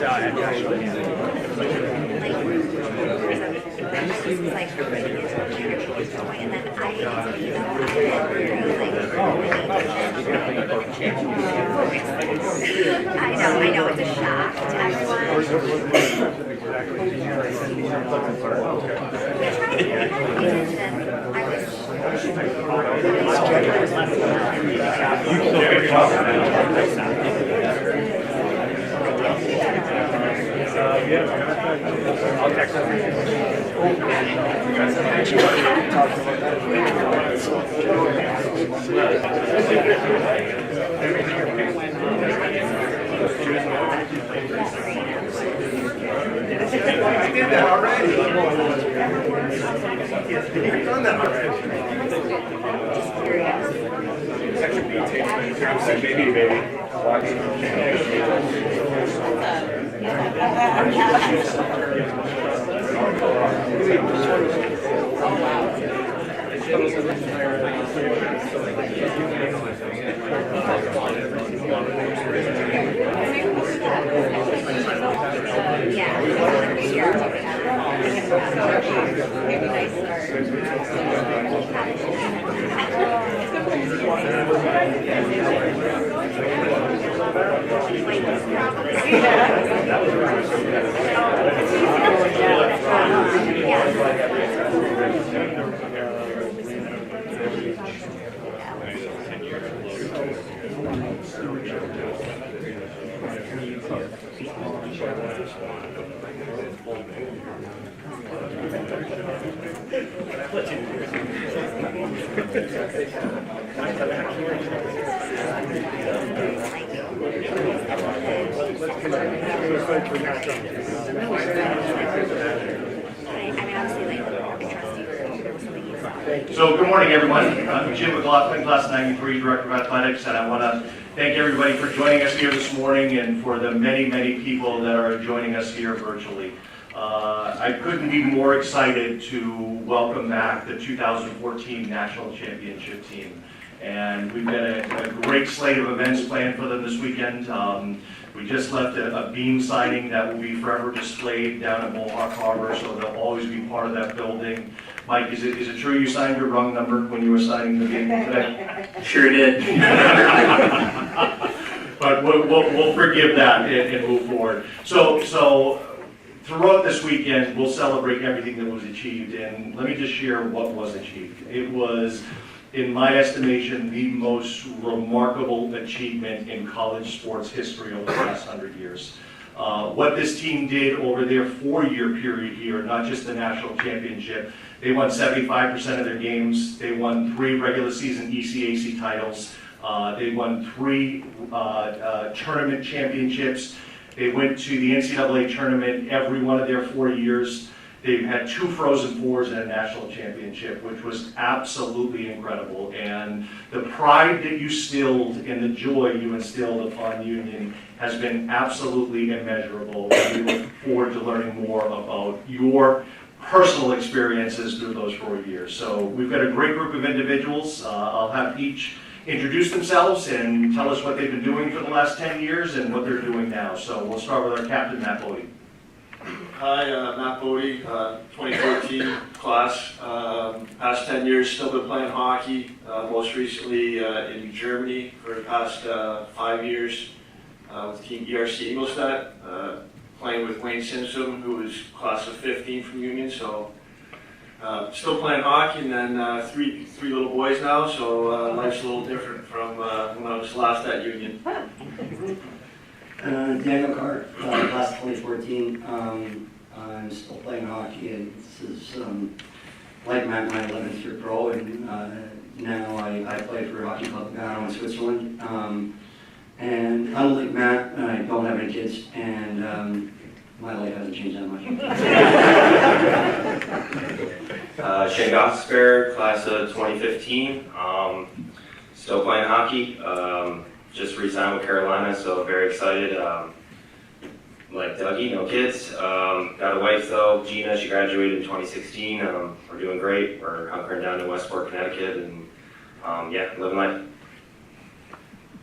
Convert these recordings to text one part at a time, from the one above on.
I know, it's a shock to everyone. I'll text I did that already. You've done that already. Section B takes baby, baby. So good morning, everyone. I'm Jim McLaughlin, class 93, Director of Athletics, and I want to thank everybody for joining us here this morning and for the many, many people that are joining us here virtually. I couldn't be more excited to welcome back the 2014 National Championship team. And we've got a great slate of events planned for them this weekend. We just left a beam signing that will be forever displayed down at Mohawk Harbor, so they'll always be part of that building. Mike, is it true you signed your wrong number when you were signing the beam today? Sure did. But we'll forgive that and move forward. So throughout this weekend, we'll celebrate everything that was achieved, and let me just share what was achieved. It was, in my estimation, the most remarkable achievement in college sports history over the last 100 years. What this team did over their 4-year period here, not just the national championship, they won 75% of their games. They won 3 regular season ECAC titles. They won 3 tournament championships. They went to the NCAA tournament every one of their 4 years. They've had 2 Frozen Fours and a national championship, which was absolutely incredible. And the pride that you instilled and the joy you instilled upon Union has been absolutely immeasurable. We look forward to learning more about your personal experiences through those 4 years. So we've got a great group of individuals. I'll have each introduce themselves and tell us what they've been doing for the last 10 years and what they're doing now. So we'll start with our captain, Mat Bodie. Hi, Mat Bodie, 2014 class. Past 10 years, still been playing hockey. Most recently in Germany for the past 5 years with Team ERC Ingolstadt, playing with Wayne Simpson, who was class of 15 from Union. So still playing hockey, and then three little boys now. So life's a little different from when I was last at Union. Daniel Carr, class 2014. I'm still playing hockey, and this is like my 11th year pro, and now I play for Hockey Club Lugano in Switzerland. And unlike Matt, I don't have any kids, and my life hasn't changed that much. Shayne Gostisbehere, class of 2015. Still playing hockey. Just re-signed with Carolina, so very excited. Like Dougie, no kids. Got a wife though, Gina. She graduated in 2016. We're doing great. We're hunkering down in Westport, Connecticut, and yeah, living life.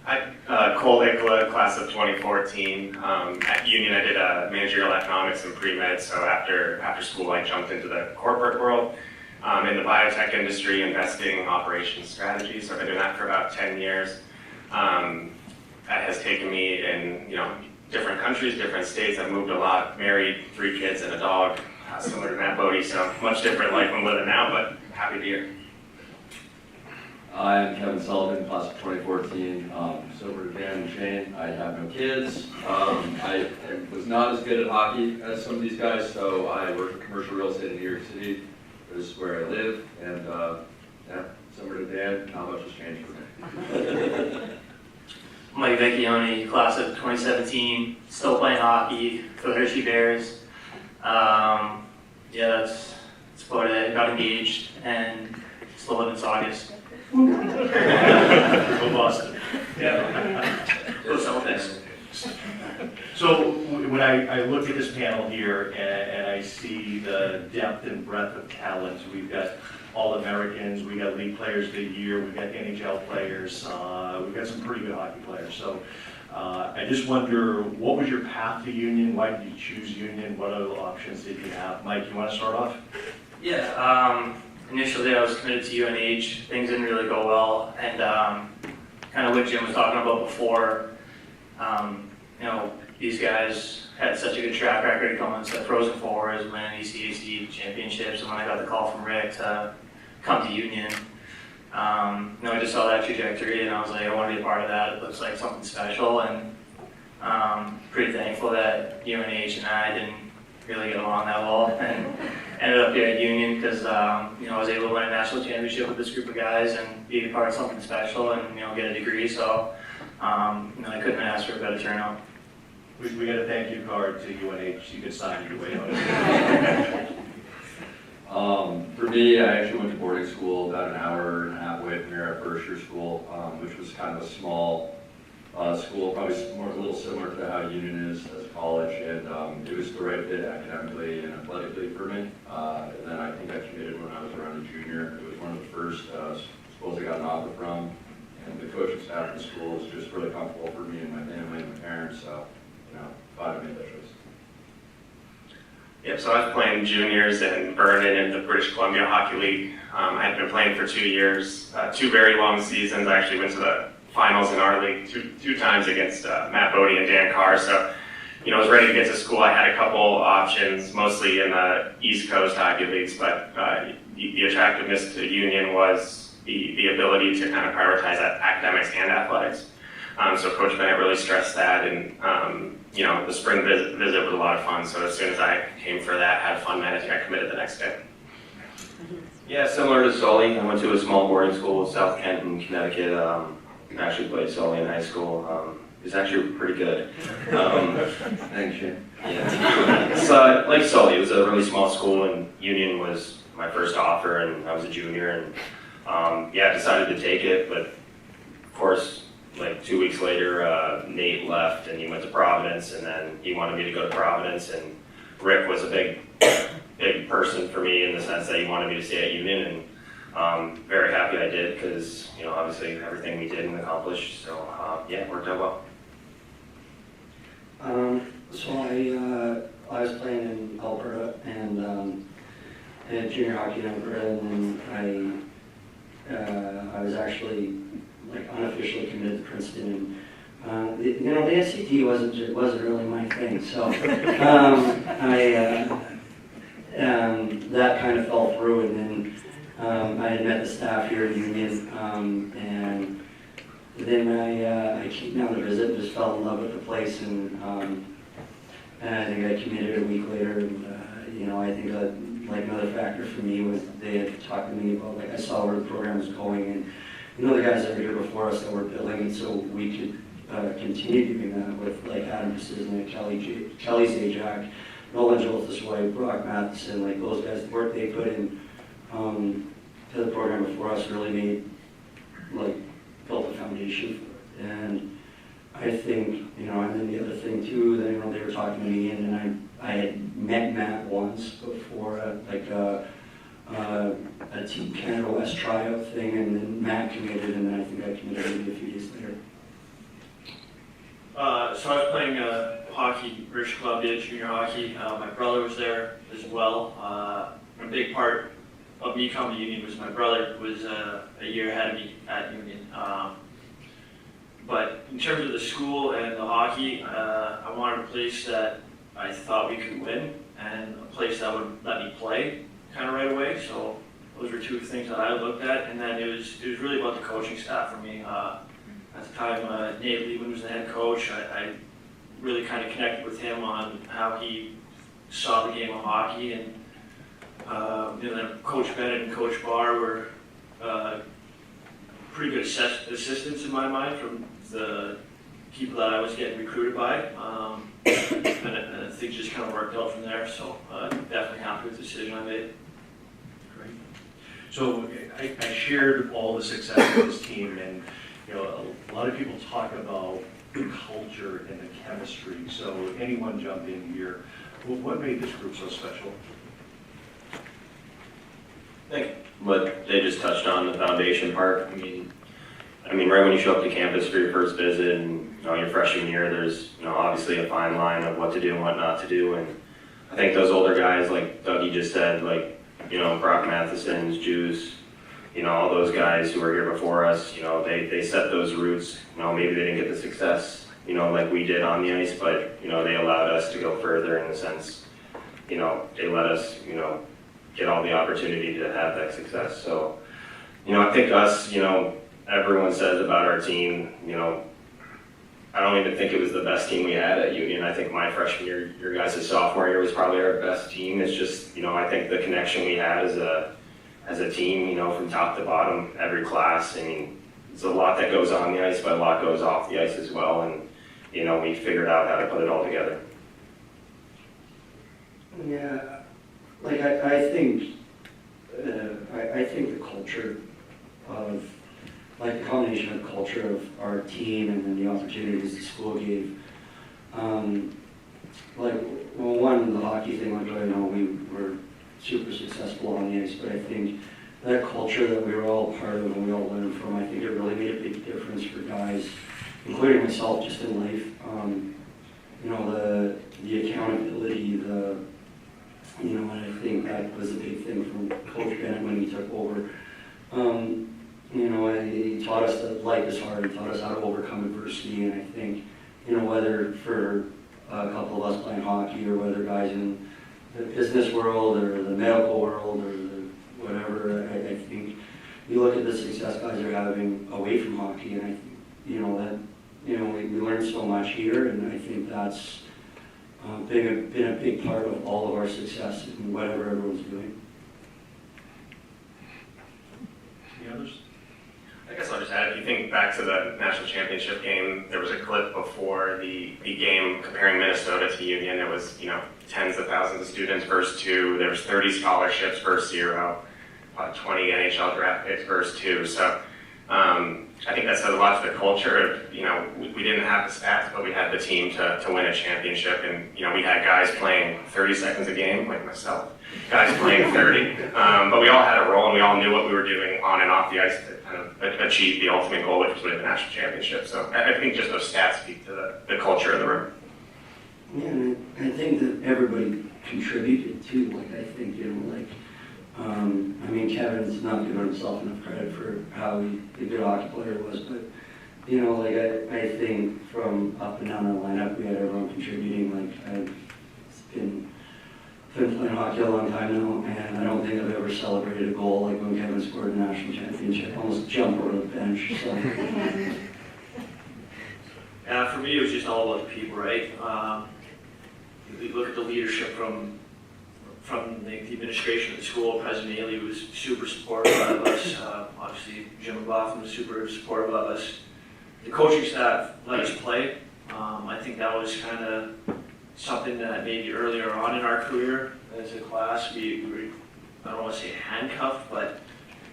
Cole Ikkala, class of 2014. At Union, I did managerial economics and pre-med, so after school, I jumped into the corporate world in the biotech industry, investing operations strategies. So I've been doing that for about 10 years. That has taken me in, different countries, different states. I've moved a lot, married, 3 kids and a dog, similar to Mat Bodie, so much different life I'm living now, but happy to be here. I'm Kevin Sullivan, class of 2014. Sober to Dan and Shayne. I have no kids. I was not as good at hockey as some of these guys, so I work in commercial real estate in New York City. This is where I live, and similar to Dan, not much has changed for me. Mike Vecchione, class of 2017, still playing hockey for the Hershey Bears. That's about it. Got engaged and still live in Saugus. Go Boston. Yeah. Go Celtics. So when I look at this panel here and I see the depth and breadth of talent, we've got All-Americans, we got league players of the year, we've got NHL players, we've got some pretty good hockey players. So I just wonder, what was your path to Union? Why did you choose Union? What other options did you have? Mike, you want to start off? Yeah, initially I was committed to UNH. Things didn't really go well, and kind of what Jim was talking about before, these guys had such a good track record going to Frozen Fours, winning ECAC championships, and when I got the call from Rick to come to Union, I just saw that trajectory and I was like, I want to be a part of that. It looks like something special, and pretty thankful that UNH and I didn't really get along that well, and ended up here at Union because I was able to win a national championship with this group of guys and be a part of something special and get a degree. So I couldn't ask for a better turnout. We got to thank you, Carr, to UNH. You could sign your way on it. For me, I actually went to boarding school about an hour and a half away from here at Berkshire School, which was kind of a small school, probably a little similar to how Union is as a college, and it was the right fit academically and athletically for me. And then I think I committed when I was around a junior. It was one of the first schools I got an offer from, and the coaching staff of the school was just really comfortable for me and my family and my parents, so glad I made that choice. Yep, so I was playing juniors in Vernon in the British Columbia Hockey League. I had been playing for 2 years, 2 very long seasons. I actually went to the finals in our league two times against Mat Bodie and Dan Carr. So, I was ready to get to school. I had a couple options, mostly in the East Coast hockey leagues, but the attractiveness to Union was the ability to kind of prioritize academics and athletics. So Coach Bennett really stressed that, and the spring visit was a lot of fun. So as soon as I came for that, had a fun night, I think I committed the next day. Yeah, similar to Sully, I went to a small boarding school, South Kenton, Connecticut. I actually played Sully in high school. It's actually pretty good. Thanks, Shane. Yeah. So like Sully, it was a really small school, and Union was my first offer, and I was a junior, and I decided to take it, but of course, like 2 weeks later, Nate left and he went to Providence, and then he wanted me to go to Providence, and Rick was a big person for me in the sense that he wanted me to stay at Union, and very happy I did because, obviously everything we did and accomplished, so it worked out well. So I was playing in Alberta and junior hockey in Alberta, and then I was actually unofficially committed to Princeton, and the SCT wasn't really my thing, so that kind of fell through, and then I had met the staff here at Union, and then I came down to visit and just fell in love with the place, and I think I committed a week later, and I think another factor for me was they had talked to me about I saw where the program was going, and the guys that were here before us that were building it, so we could continue doing that with Adam Precision, Kelly Zajac, Nolan Jolt this way, Brock Matheson, those guys, the work they put in to the program before us really made, built a foundation for it. And I think, and then the other thing too, that, they were talking to me, and then I had met Matt once before, a Team Canada West tryout thing, and then Matt committed, and then I think I committed maybe a few days later. So I was playing hockey, British Columbia, junior hockey. My brother was there as well. A big part of me coming to Union was my brother was a year ahead of me at Union. But in terms of the school and the hockey, I wanted a place that I thought we could win and a place that would let me play kind of right away. So those were two things that I looked at, and then it was really about the coaching staff for me. At the time, Nate Lehman was the head coach. I really kind of connected with him on how he saw the game of hockey, and then Coach Bennett and Coach Barr were pretty good assistants in my mind from the people that I was getting recruited by, and things just kind of worked out from there. So definitely happy with the decision I made. Great. So I shared all the success of this team, and a lot of people talk about the culture and the chemistry. So anyone jump in here? Well, what made this group so special? I think what they just touched on, the foundation part. I mean, right when you show up to campus for your first visit and your freshman year, there's obviously a fine line of what to do and what not to do. And I think those older guys, like Dougie just said, like Brock Matheson's, Juice, all those guys who were here before us, they set those roots. Maybe they didn't get the success, like we did on the ice, but they allowed us to go further in the sense, they let us, get all the opportunity to have that success. So, I think us, everyone says about our team, I don't even think it was the best team we had at Union. I think my freshman year, your guys' sophomore year was probably our best team. It's just, I think the connection we had as a team, from top to bottom, every class. I mean, it's a lot that goes on the ice, but a lot goes off the ice as well. And, we figured out how to put it all together. Yeah, like I think the culture of, like the combination of the culture of our team and then the opportunities the school gave, one, the hockey thing, we were super successful on the ice, but I think that culture that we were all part of and we all learned from, I think it really made a big difference for guys, including myself, just in life. The accountability, and I think that was a big thing from Coach Bennett when he took over. He taught us that life is hard. He taught us how to overcome adversity, and I think, whether for a couple of us playing hockey or whether guys in the business world or the medical world or whatever, I think you look at the success guys are having away from hockey, and I think, we learned so much here, and I think that's been a big part of all of our success in whatever everyone's doing. Any others? I guess I'll just add, if you think back to the national championship game, there was a clip before the game comparing Minnesota to Union. It was, tens of thousands of students versus 2. There was 30 scholarships versus 0, 20 NHL draft picks versus 2. So I think that says a lot to the culture of, we didn't have the stats, but we had the team to win a championship. And, we had guys playing 30 seconds a game, like myself, guys playing 30. But we all had a role and we all knew what we were doing on and off the ice to kind of achieve the ultimate goal, which was winning the national championship. So I think just those stats speak to the culture of the room. Yeah, and I think that everybody contributed too. I think, Kevin's not giving himself enough credit for how the good hockey player was, but, I think from up and down the lineup, we had everyone contributing. I've been playing hockey a long time now, and I don't think I've ever celebrated a goal like when Kevin scored the national championship. I almost jumped over the bench, so. For me, it was just all about the people, right? You look at the leadership from the administration of the school. President Ailey was super supportive of us. Obviously, Jim McLaughlin was super supportive of us. The coaching staff let us play. I think that was kind of something that maybe earlier on in our career as a class, we were, I don't want to say handcuffed, but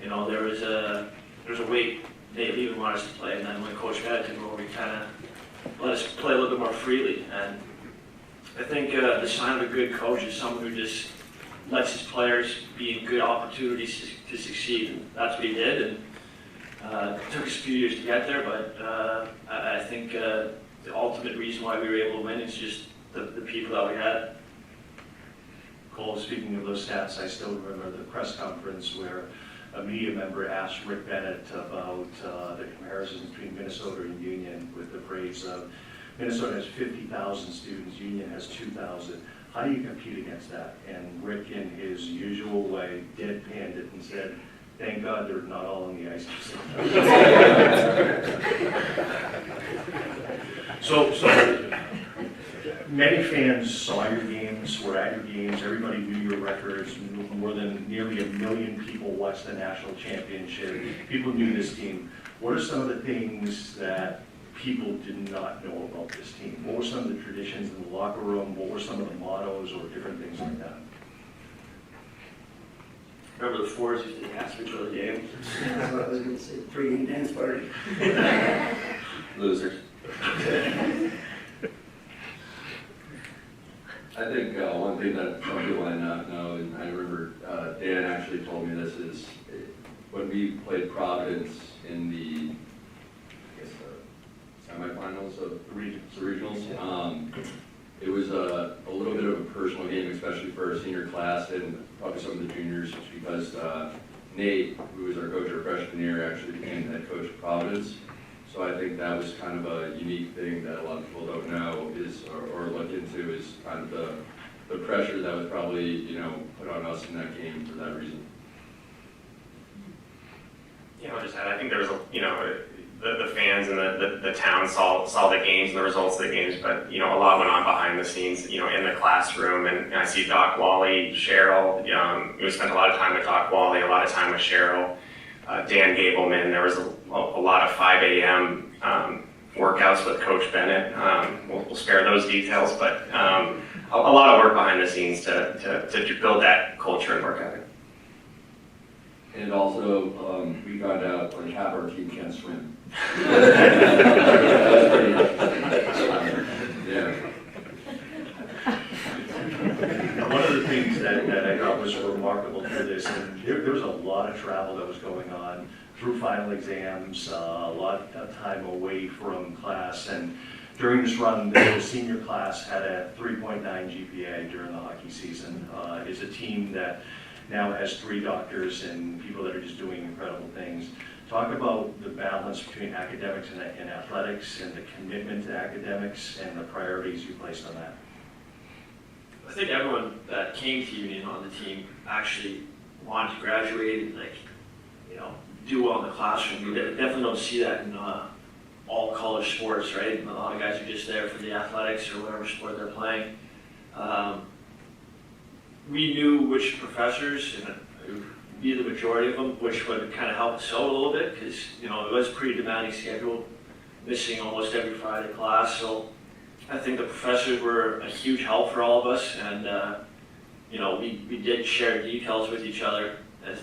there was a weight they even wanted us to play. And then when Coach Bennett took over, he kind of let us play a little bit more freely. And I think the sign of a good coach is someone who just lets his players be in good opportunities to succeed. And that's what he did. And it took us a few years to get there, but I think the the ultimate reason why we were able to win. It's just the people that we had. Cole, speaking of those stats, I still remember the press conference where a media member asked Rick Bennett about the comparisons between Minnesota and Union with the phrase of Minnesota has 50,000 students, Union has 2,000. How do you compete against that? And Rick, in his usual way, deadpanned it and said, thank God they're not all on the ice. So many fans saw your games, were at your games, everybody knew your records, more than nearly 1 million people watched the national championship. People knew this team. What are some of the things that people did not know about this team? What were some of the traditions in the locker room? What were some of the mottos or different things like that? Remember the fours used to ask me for the game? That's what I was gonna say, pre-game dance party. Losers. I think one thing that some people might not know, and I remember Dan actually told me this, is when we played Providence in the, I guess, semifinals of the regionals, it was a little bit of a personal game, especially for our senior class and probably some of the juniors, because Nate, who was our coach our freshman year, actually became head coach of Providence. So I think that was kind of a unique thing that a lot of people don't know is, or look into, is kind of the pressure that was probably, put on us in that game for that reason. I'll just add, I think there was the fans and the town saw the games and the results of the games, but a lot went on behind the scenes, in the classroom. And I see Doc Wally, Cheryl. We spent a lot of time with Doc Wally, a lot of time with Cheryl, Dan Gableman. There was a lot of 5 a.m. Workouts with Coach Bennett. We'll spare those details, but a lot of work behind the scenes to build that culture and work ethic. And also, we found out like half our team can't swim. That was pretty interesting. Yeah. One of the things that I thought was remarkable through this, and there was a lot of travel that was going on through final exams, a lot of time away from class, and during this run, the senior class had a 3.9 GPA during the hockey season. It's a team that now has 3 doctors and people that are just doing incredible things. Talk about the balance between academics and athletics and the commitment to academics and the priorities you placed on that. I think everyone that came to Union on the team actually wanted to graduate and do well in the classroom. We definitely don't see that in all college sports, right? And a lot of guys are just there for the athletics or whatever sport they're playing. We knew which professors, and it would be the majority of them, which would kind of help us out a little bit because it was a pretty demanding schedule, missing almost every Friday class. So I think the professors were a huge help for all of us, and we did share details with each other as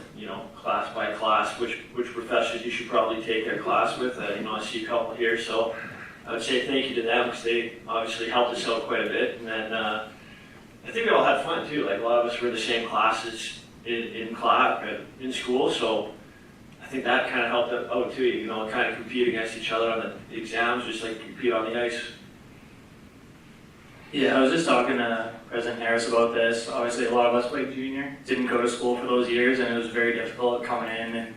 class by class, which professors you should probably take their class with. I see a couple here, so I would say thank you to them because they obviously helped us out quite a bit. And then I think we all had fun too. Like a lot of us were in the same classes in school, so I think that kind of helped out too. Kind of compete against each other on the exams, just like compete on the ice. Yeah, I was just talking to President Harris about this. Obviously, a lot of us played junior, didn't go to school for those years, and it was very difficult coming in. And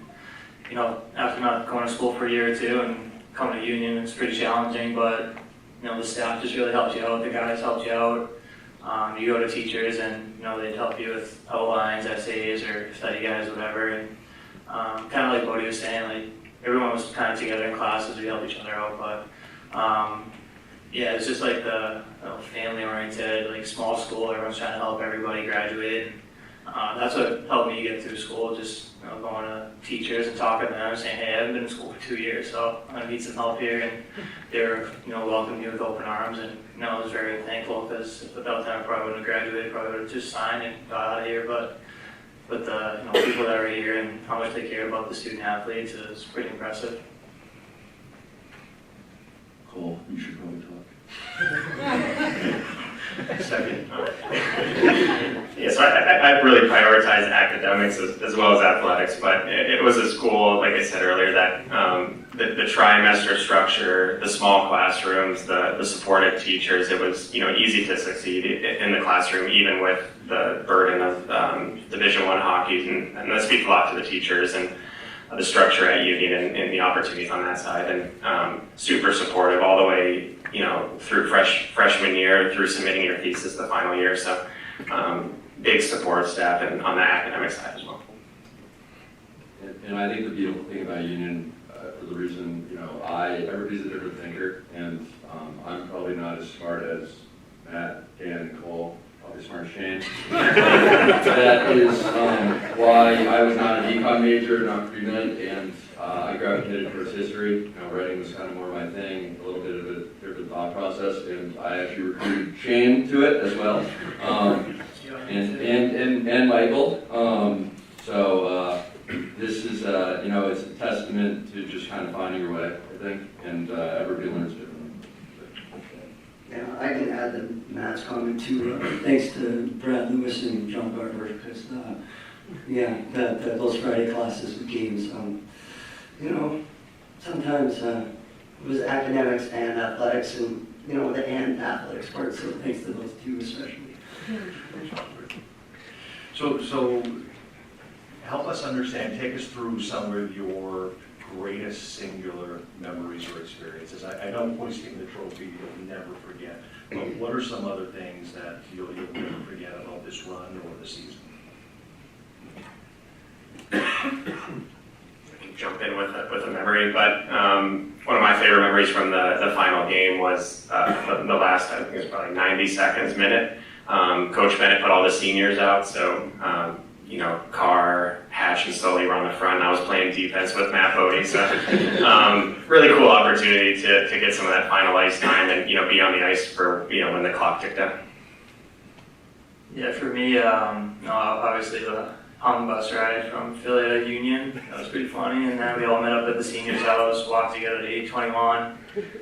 after not going to school for a year or two and coming to Union, it's pretty challenging. But the staff just really helped you out. The guys helped you out. You go to teachers, and they'd help you with outlines, essays, or study guides, whatever. And kind of like Bodie was saying, like everyone was kind of together in classes. We helped each other out, but. Yeah, it's just like the family-oriented, like small school. Everyone's trying to help everybody graduate. And, that's what helped me get through school. Just going to teachers and talking to them, saying, "Hey, I haven't been in school for 2 years, so I'm gonna need some help here." And they were, welcomed me with open arms. And I was very thankful because without them, I probably wouldn't have graduated. Probably would have just signed and got out of here. But with the people that are here and how much they care about the student athletes, is pretty impressive. Cole, you should probably talk. Second. Yeah, so I really prioritize academics as well as athletics, but it was a school, like I said earlier, that the trimester structure, the small classrooms, the supportive teachers, it was easy to succeed in the classroom, even with the burden of Division I hockey, and that speaks a lot to the teachers and the structure at Union and the opportunities on that side, and super supportive all the way through freshman year, through submitting your thesis the final year. So big support staff and on the academic side as well. And I think the beautiful thing about Union, for the reason, everybody's a different thinker, and I'm probably not as smart as Matt, Dan, and Cole, probably smart as Shayne. That is why I was not an econ major, not pre-med, and I gravitated towards history. Writing was kind of more my thing, a little bit of a different thought process, and I actually recruited Shayne to it as well, and Michael. So this is, it's a testament to just kind of finding your way, I think, and everybody learns differently. Yeah, I can add to Matt's comment too. Thanks to Brad Lewis and John Barber, because those Friday classes with games, sometimes it was academics and athletics, and the and athletics part. So thanks to those two especially. So help us understand, take us through some of your greatest singular memories or experiences. I know hoisting the trophy you'll never forget, but what are some other things that you'll never forget about this run or the season? I can jump in with a memory, but one of my favorite memories from the final game was the last, I think it was probably 90 seconds, minute. Coach Bennett put all the seniors out, so Carr, Hatch, and Sully were on the front, and I was playing defense with Mat Bodie, so really cool opportunity to get some of that final ice time and be on the ice for when the clock ticked down. Yeah, for me, obviously the hung bus ride from Philly to Union, that was pretty funny, and then we all met up at the seniors' house, walked together to 821,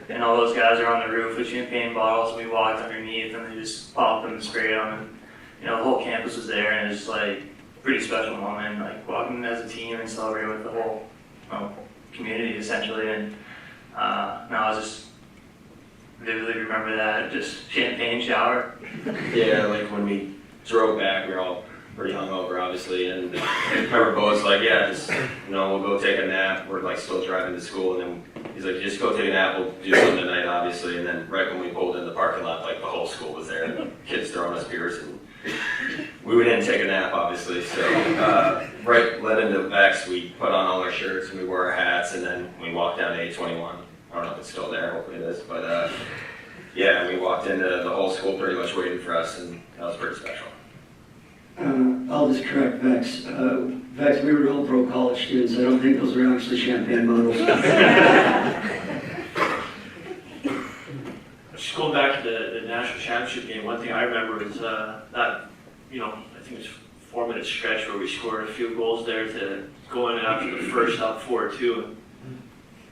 and all those guys are on the roof with champagne bottles, and we walked underneath, and they just popped them and sprayed them, and the whole campus was there, and it was like pretty special moment, like walking as a team and celebrating with the whole community essentially. And I just vividly remember that, just champagne shower. Yeah, like when we drove back, we were all pretty hungover, obviously, and I remember Bo was like, yeah, just, we'll go take a nap. We're like still driving to school, and then he's like, just go take a nap, we'll do something tonight, obviously. And then right when we pulled in the parking lot, like the whole school was there, and kids throwing us beers, and we didn't take a nap, obviously. So right led into the Vex, we put on all our shirts, and we wore our hats, and then we walked down to 821. I don't know if it's still there, hopefully it is, but yeah, we walked into the whole school pretty much waiting for us, and that was pretty special. I'll just correct Vex. Vex, we were all pro college students. I don't think those are actually champagne bottles. Just going back to the national championship game, one thing I remember is that, I think it was 4-minute stretch where we scored a few goals there to go in after the first up 4-2. And,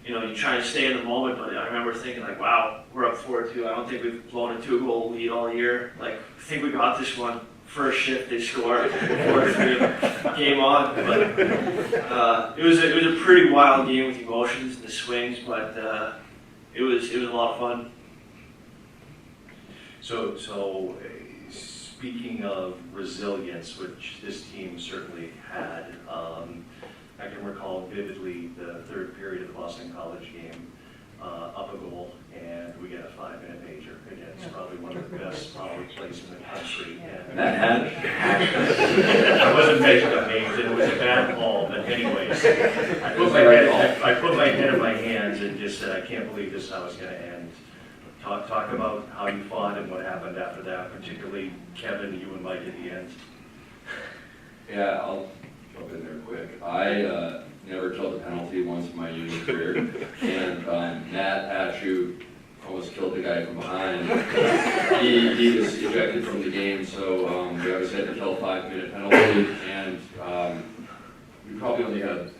you try and stay in the moment, but I remember thinking like, wow, we're up 4-2. I don't think we've blown a 2-goal lead all year. Like, I think we got this one. First shift they scored, 4-3, game on. But it was a pretty wild game with emotions and the swings, but it was a lot of fun. So speaking of resilience, which this team certainly had, I can recall vividly the third period of the Boston College game, up a goal, and we get a 5-minute major against probably one of the best power plays in the country. And I wasn't measured up major, it was a bad ball, but anyways, I put my head in my hands and just said, I can't believe this is how it's going to end. Talk about how you fought and what happened after that, particularly Kevin, you and Mike at the end. Yeah, I'll jump in there quick. I never killed a penalty once in my Union career, and Matt Atchu almost killed the guy from behind. He was ejected from the game, so we obviously had to kill a 5-minute penalty, and we probably only had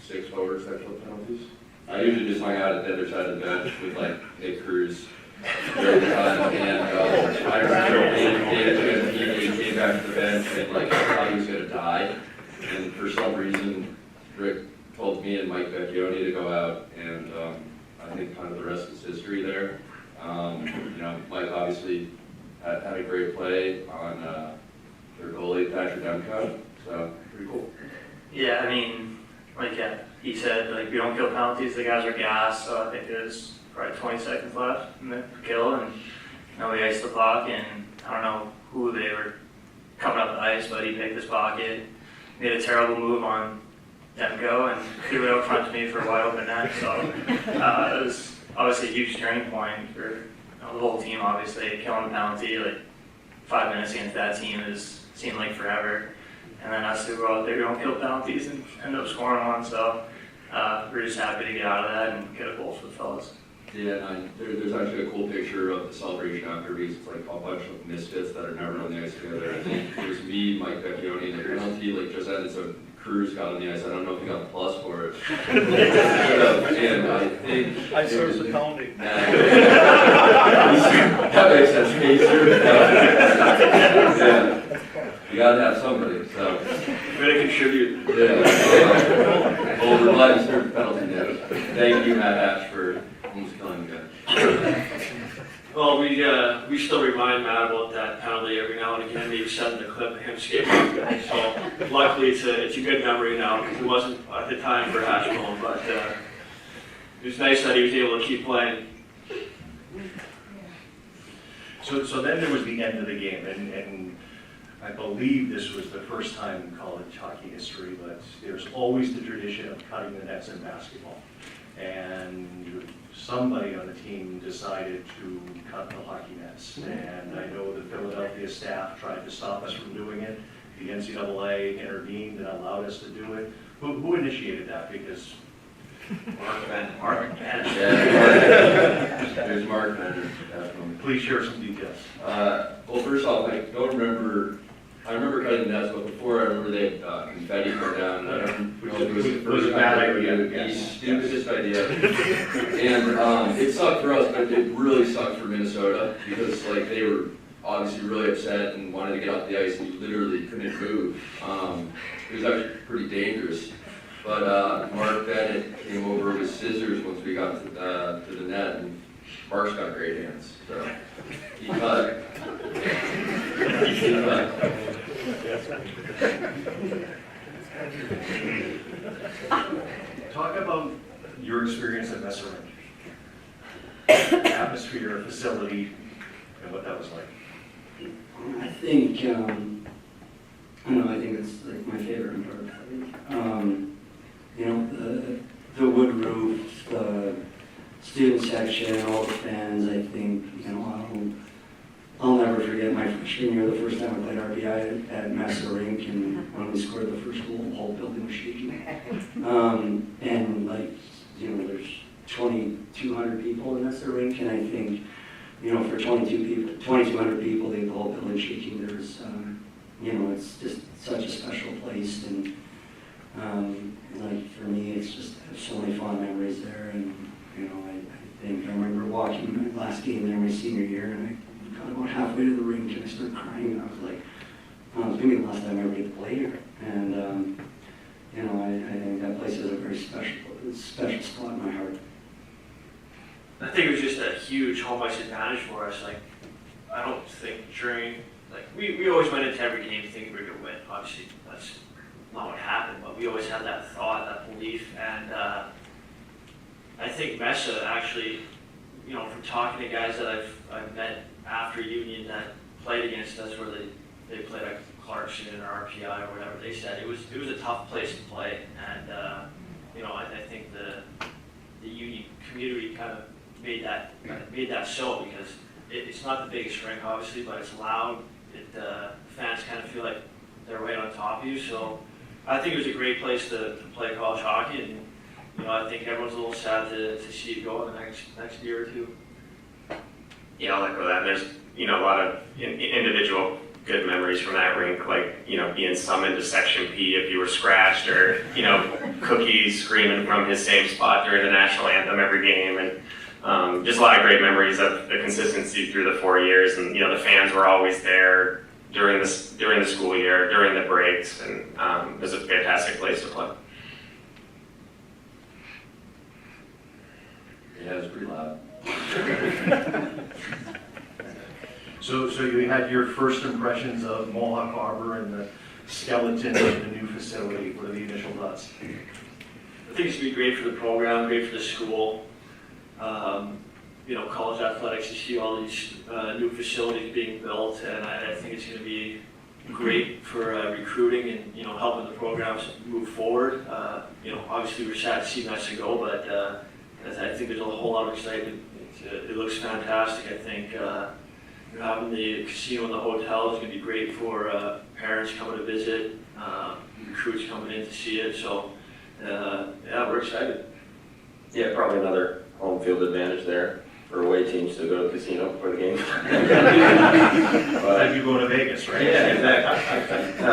6 forwards that killed penalties. I usually just hung out at the other side of the bench with like Nick Cruz during the time, and I remember David came back to the bench and like I thought he was gonna die. And for some reason, Rick told me and Mike Vecchione to go out, and I think kind of the rest is history there. You know, Mike obviously had a great play on their goalie, Patrick Demko, so pretty cool. Yeah, I mean, like he said, like we don't kill penalties, the guys are gassed, so I think there's probably 20 seconds left in the kill, and you know, we iced the puck, and I don't know who they were coming up the ice, but he picked his pocket, made a terrible move on Demko, and threw it out front to me for a wide open net, so it was obviously a huge turning point for the whole team, obviously. Killing a penalty, like 5 minutes against that team seemed like forever. And then us who go out there don't kill penalties and end up scoring one, so we're just happy to get out of that and get a goal for the fellas. Yeah, and there's actually a cool picture of the celebration after because it's like a bunch of misfits that are never on the ice together. I think there's me, Mike Vecchione, and the penalty like just ended, so Cruz got on the ice. I don't know if he got a plus for it. And I think I serve the penalty. That makes sense. Pacer. Yeah. You gotta have somebody, so. Way to contribute. Yeah. Well, we're glad you served the penalty now. Thank you, Matt Hatch, for almost killing the guy. Well, we still remind Matt about that penalty every now and again. We've sent the clip of him skating. So luckily, it's a good memory now because it wasn't at the time for Ashbone, but it was nice that he was able to keep playing. So then there was the end of the game, and I believe this was the first time in college hockey history, but there's always the tradition of cutting the nets in basketball. And somebody on the team decided to cut the hockey nets. And I know the Philadelphia staff tried to stop us from doing it. The NCAA intervened and allowed us to do it. Who initiated that? Because Mark Bennett. There's Mark Bennett. Please share some details. Well, first off, I don't remember. I remember cutting the nets, but before I remember they had confetti come down. I don't know if it was the It was first a bad time idea. the stupidest idea. And it sucked for us, but it really sucked for Minnesota because like they were obviously really upset and wanted to get off the ice and you literally couldn't move. It was actually pretty dangerous. But Mark Bennett came over with scissors once we got to the net, and Mark's got great hands, so he cut. He cut. Talk about your experience at Messer atmosphere, facility, and what that was like. I think, I don't know, I think it's like my favorite part of the league. You know, the wood roof, the student section, all the fans, I think, you know, I'll never forget my freshman year, the first time I played RBI at Messer Rink, and when we scored the first goal, the whole building was shaking. And like, you know, there's 2,200 people in Messer Rink, and I think, you know, for 2,200 people, the whole building shaking. There's, you know, it's just such a special place, and like for me, it's just I have so many fond memories there, and you know, I think I remember walking my last game there my senior year, and I got about halfway to the rink, and I started crying, and I was like, oh, it's gonna be the last time I ever get to play here, and you know, I think that place is a very special spot in my heart. I think it was just a huge home ice advantage for us. Like, I don't think during, like, we always went into every game thinking we were going to win. Obviously, that's not what happened, but we always had that thought, that belief. And I think Mesa actually, you know, from talking to guys that I've met after Union that played against us, where they played at Clarkson or RPI or whatever, they said it was a tough place to play. And, you know, I think the Union community kind of made that so, because it's not the biggest rink, obviously, but it's loud. Fans kind of feel like they're right on top of you. So I think it was a great place to play college hockey, and you know, I think everyone's a little sad to see it go in the next year or two. Yeah, I'll echo that. There's, you know, a lot of individual good memories from that rink, like, you know, being summoned to Section P if you were scratched, or, you know, Cookies screaming from his same spot during the national anthem every game, and just a lot of great memories of the consistency through the 4 years. And, you know, the fans were always there. during the school year, during the breaks, and it was a fantastic place to play. Yeah, it was pretty loud. So you had your first impressions of Mohawk Harbor and the skeleton of the new facility. What are the initial thoughts? I think it's going to be great for the program, great for the school. College athletics, you see all these new facilities being built, and I think it's going to be great for recruiting and, helping the programs move forward. Obviously we're sad to see Mets go, but I think there's a whole lot of excitement. It looks fantastic. I think having the casino and the hotel is going to be great for parents coming to visit, recruits coming in to see it. So, we're excited. Yeah, probably another home field advantage there for away teams to go to the casino before the game. Like you go to Vegas, right? Yeah, exactly.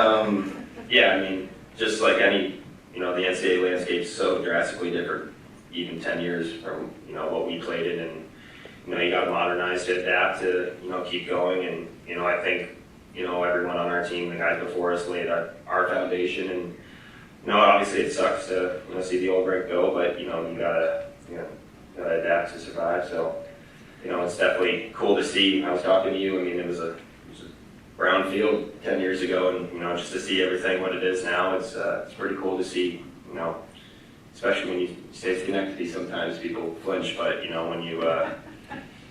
Yeah, I mean, just like any, the NCAA landscape is so drastically different, even 10 years from, what we played in, and, you got to modernize to adapt to, keep going, and, I think, everyone on our team, the guys before us laid our foundation, and, obviously it sucks to, see the old rink go, but, you gotta adapt to survive, so, it's definitely cool to see. I was talking to you, I mean, it was a brown field 10 years ago, and, just to see everything what it is now, it's pretty cool to see, especially when you stay Schenectady, sometimes people flinch, but,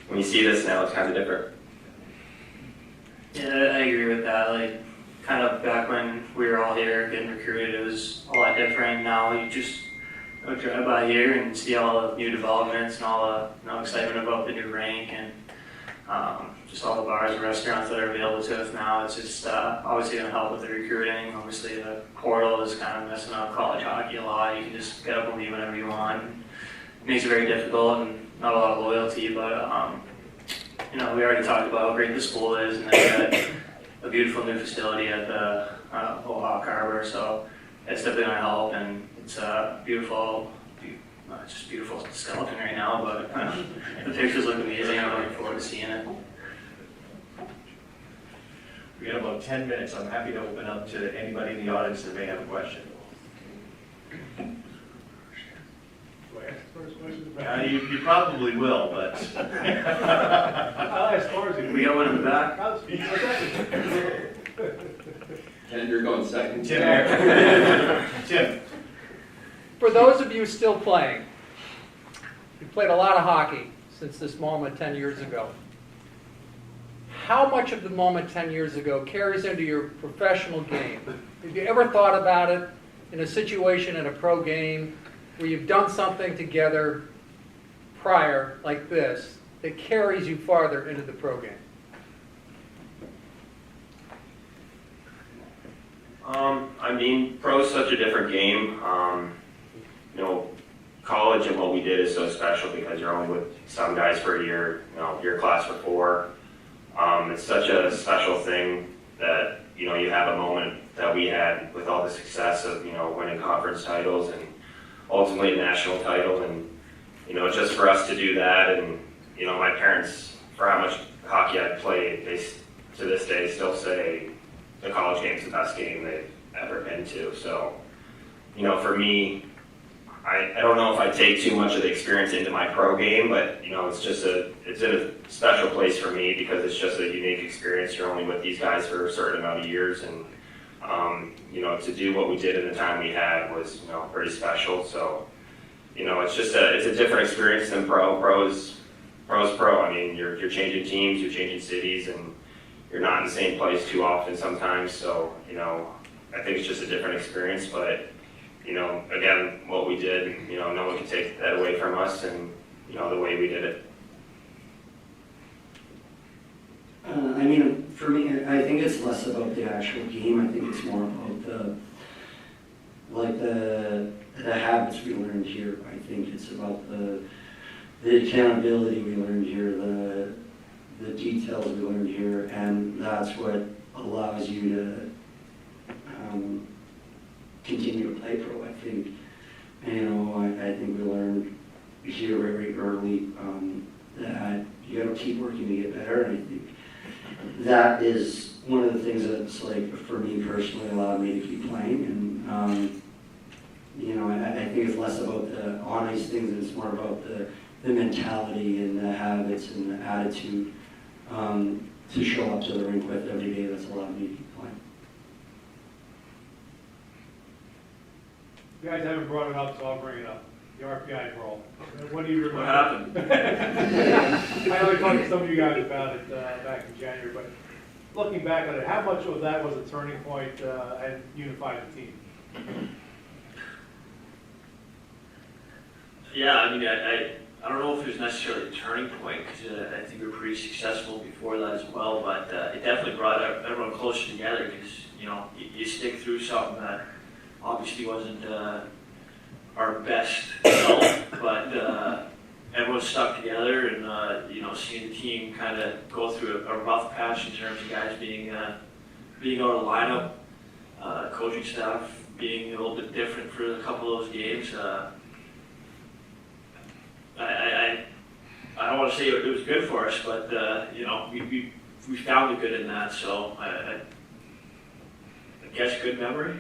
when you see this now, it's kind of different. Yeah, I agree with that. Like, kind of back when we were all here getting recruited, it was a lot different. Now you just drive by here and see all the new developments and all the excitement about the new rink and just all the bars and restaurants that are available to us now. It's just obviously going to help with the recruiting. Obviously, the portal is kind of messing up college hockey a lot. You can just get up and leave whenever you want. It makes it very difficult and not a lot of loyalty, but we already talked about how great the school is, and they got a beautiful new facility at the Mohawk Harbor, so it's definitely going to help, and it's beautiful. It's just beautiful skeleton right now, but the pictures look amazing. I'm looking forward to seeing it. We got about 10 minutes. I'm happy to open up to anybody in the audience that may have a question. You probably will, but. We got one in the back. Ken, you're going second. Tim. For those of you still playing, you played a lot of hockey since this moment 10 years ago. How much of the moment 10 years ago carries into your professional game? Have you ever thought about it in a situation in a pro game where you've done something together prior like this that carries you farther into the pro game? I mean, pro is such a different game. College and what we did is so special because you're only with some guys for a year, your class for 4. It's such a special thing that, you have a moment that we had with all the success of, winning conference titles and ultimately a national title. And, just for us to do that, and, my parents, for how much hockey I've played, they, to this day, still say the college game's the best game they've ever been to. So, for me, I don't know if I take too much of the experience into my pro game, but, it's in a special place for me because it's just a unique experience. You're only with these guys for a certain amount of years, and, to do what we did in the time we had was, pretty special. So, it's a different experience than pro. Pro is pro. I mean, you're changing teams, you're changing cities, and you're not in the same place too often sometimes. So, I think it's just a different experience, but, again, what we did, no one can take that away from us, and, the way we did it. For me, I think it's less about the actual game. I think it's more about the habits we learned here. I think it's about the accountability we learned here, the details we learned here, and that's what allows you to continue to play pro. I think, I think we learned here very early that you got to keep working to get better, and I think that is one of the things that's like, for me personally, allowed me to keep playing. And, you know, I think it's less about the on-ice things, and it's more about the mentality and the habits and the attitude to show up to the rink with every day that's allowed me to keep playing. You guys haven't brought it up, so I'll bring it up. The RPI brawl. What do you remember? What happened? I know we talked to some of you guys about it back in January, but looking back on it, how much of that was a turning point and unified the team? Yeah, I mean, I don't know if it was necessarily a turning point, because I think we were pretty successful before that as well, but it definitely brought everyone closer together, because, you know, you stick through something that obviously wasn't our best result, but everyone stuck together, and, you know, seeing the team kind of go through a rough patch in terms of guys being out of the lineup, coaching staff being a little bit different for a couple of those games. I don't want to say it was good for us, but you know, we found the good in that. So I guess good memory.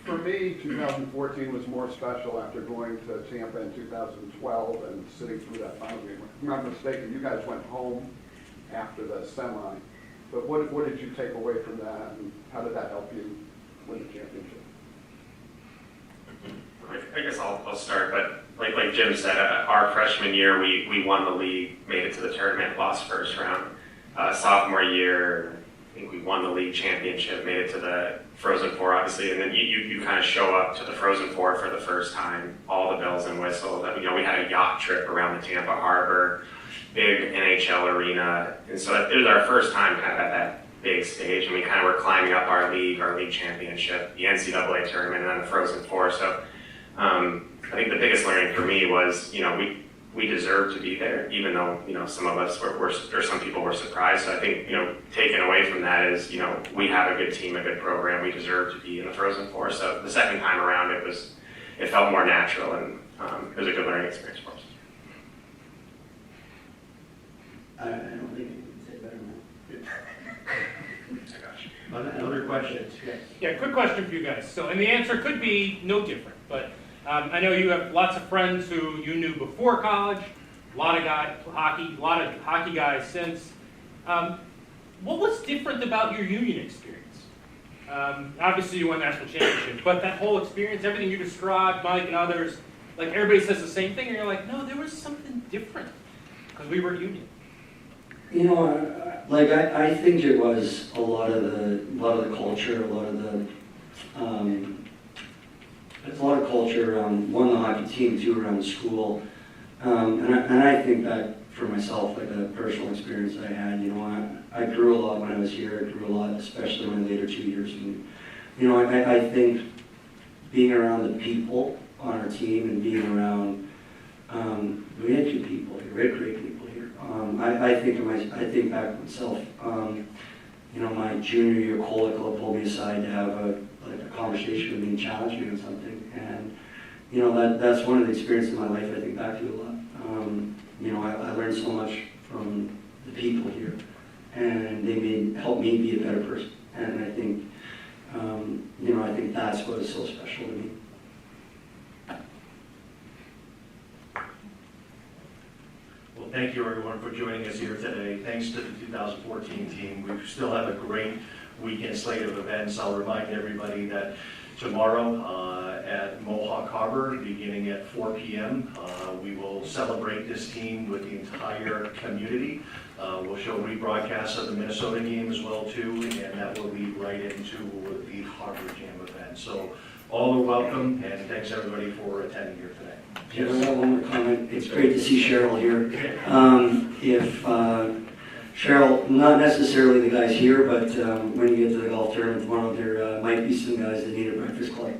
For me, 2014 was more special after going to Tampa in 2012 and sitting through that final game. If I'm not mistaken, you guys went home after the semi. But what did you take away from that, and how did that help you win the championship? I guess I'll start, but like Jim said, our freshman year, we won the league, made it to the tournament, lost first round. Sophomore year, I think we won the league championship, made it to the Frozen Four, obviously, and then you kind of show up to the Frozen Four for the first time, all the bells and whistles. You know, we had a yacht trip around the Tampa Harbor, big NHL arena, and so it was our first time kind of at that big stage, and we kind of were climbing up our league championship, the NCAA tournament, and then the Frozen Four. So I think the biggest learning for me was, you know, we deserved to be there, even though, you know, some of us were, or some people were surprised. So I think, you know, taken away from that is, you know, we have a good team, a good program. We deserve to be in the Frozen Four. So the second time around, it felt more natural, and it was a good learning experience for us. I don't think you can say better than that. Other questions? Yes. Yeah, quick question for you guys. So, and the answer could be no different, but I know you have lots of friends who you knew before college, a lot of hockey guys since. What was different about your union experience? Obviously you won national championships, but that whole experience, everything you described, Mike and others, like everybody says the same thing, and you're like, no, there was something different because we were union. You know, like I think it was a lot of the culture, a lot of culture around, one, the hockey team, two, around the school, and I think that for myself, like a personal experience I had. You know, I grew a lot when I was here. I grew a lot, especially in my later 2 years. And, you know, I think being around the people on our team and being around, we had good people here, we had great people here. I think back to myself, you know, my junior year, Ikkala pulled me aside to have a conversation with me and challenge me on something. And, you know, that's one of the experiences in my life I think back to a lot. You know, I learned so much from the people here, and they helped me be a better person. And I think, you know, I think that's what is so special to me. Well, thank you everyone for joining us here today. Thanks to the 2014 team. We still have a great weekend slate of events. I'll remind everybody that tomorrow at Mohawk Harbor, beginning at 4 p.m., we will celebrate this team with the entire community. We'll show rebroadcasts of the Minnesota game as well too, and that will lead right into the Harbor Jam event. So all are welcome, and thanks everybody for attending here today. Yes. I got one more comment. It's great to see Cheryl here. Cheryl, not necessarily the guys here, but when you get to the golf tournament tomorrow, there might be some guys that need a breakfast club.